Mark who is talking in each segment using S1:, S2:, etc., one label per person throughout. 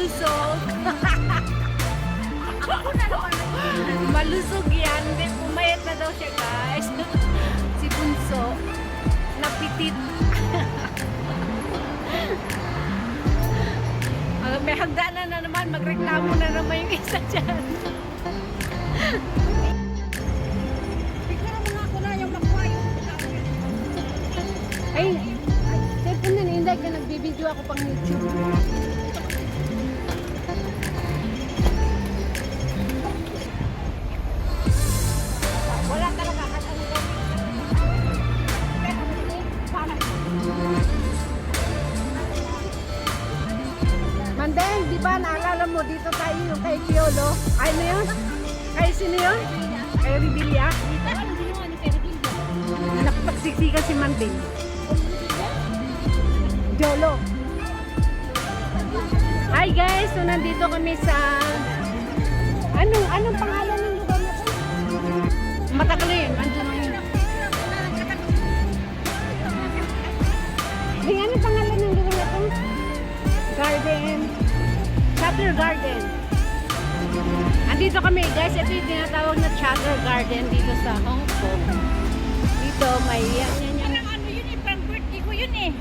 S1: bunso. Malusog yan. Pumayat na daw siya, guys. Si bunso. Napitit. May hagdanan na naman. Magreklamo na naman yung isa dyan. Ay, cellphone na ni Inday ka nagbibideo ako pang YouTube. Wala talaga kasi Mandeng, di ba naalala mo dito tayo yung kay Piolo? Ay, ano yun? Kay sino yun? Kay Ribilia? Nakapagsiksikan si Mandeng. Jolo. Hi guys, so nandito kami sa anong pangalan ng lugar na to? Matagal yun, andun na yun. Anong pangalan ng lugar na to? Garden. Chatter Garden. Andito kami guys, ito yung tinatawag na Chatter Garden dito sa Hong Kong. Dito may yan.
S2: Ano yun eh, pang birthday ko yun eh.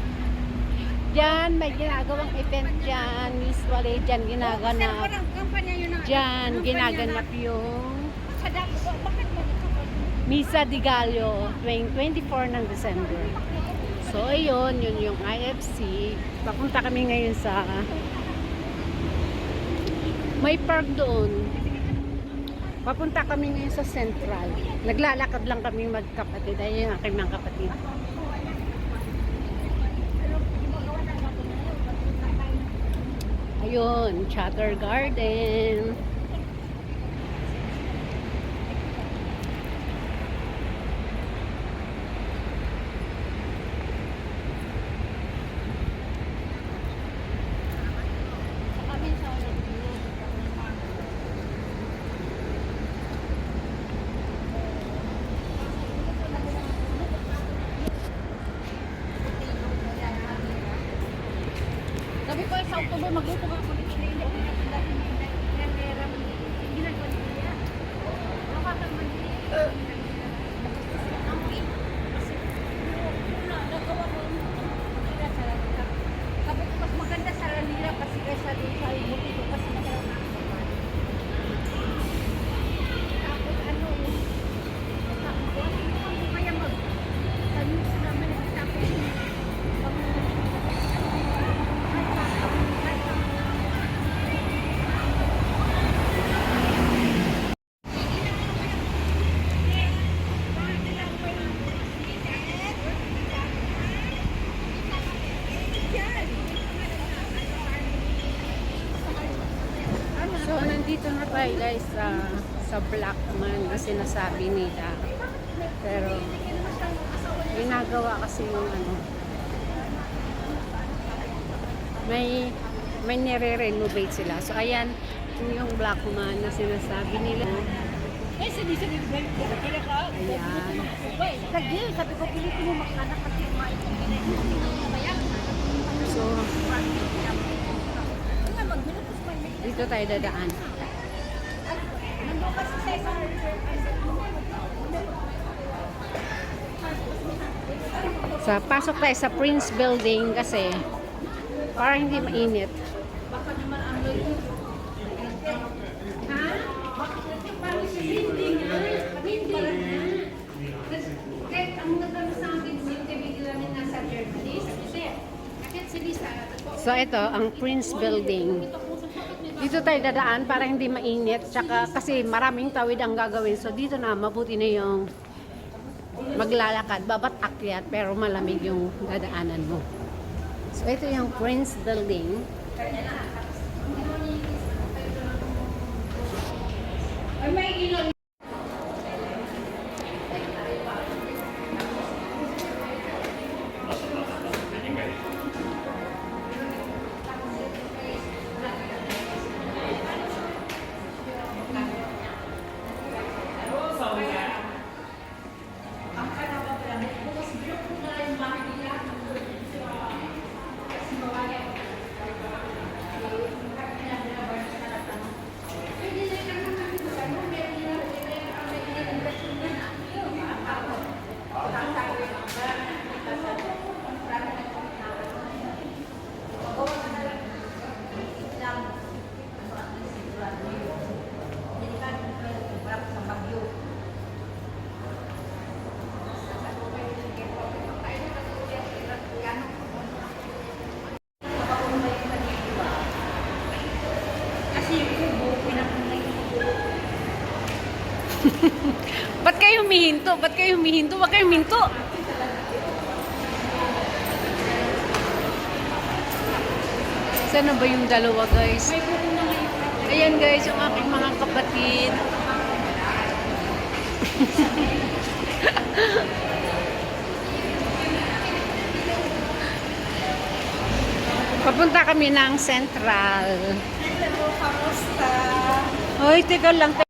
S1: Diyan, may ginagawang event dyan. Usually, dyan ginaganap. Diyan, ginaganap yung Misa de Gallo, 24 ng December. So, ayun, yun yung IFC. Papunta kami ngayon sa may park doon. Papunta kami ngayon sa Central. Naglalakad lang kami magkapatid. Ayun ang aking mga kapatid. Ayun, Chatter Garden.
S2: Sabi ko sa October magluto ka ako dito. Sabi ko mas maganda sa Ranira kasi kaysa doon sa buti ko kasi maganda na ako. Tapos ano kaya sa news naman tapos
S1: So, nandito na tayo guys sa Blackman na sinasabi nila. Pero, ginagawa kasi yung may nire-renovate sila. So, ayan, yung Blackman na sinasabi nila.
S2: eh sabi ko
S1: Ayan.
S2: lagi sabi ko pilitin mo makanak kasi
S1: So, dito tayo dadaan. Sa pasok tayo sa Prince Building kasi para hindi mainit.
S2: baka naman ang loyo
S1: So ito ang Prince Building. Dito tayo dadaan para hindi mainit. Tsaka kasi maraming tawid ang gagawin. So dito na mabuti na yung maglalakad. Babat akyat pero malamig yung dadaanan mo. So ito yung Prince Building.
S2: ay may ilaw. Kasi yung kubo, pinapunay yung kubo.
S1: Ba't kayo humihinto? Ba't kayo humihinto? Ba't kayo huminto? Sana ba yung dalawa, guys?
S2: May kubo na ngayon.
S1: Ayan, guys, yung aking mga kapatid. Papunta kami ng Central.
S2: Hello, kamusta?
S1: Hoy, teka lang.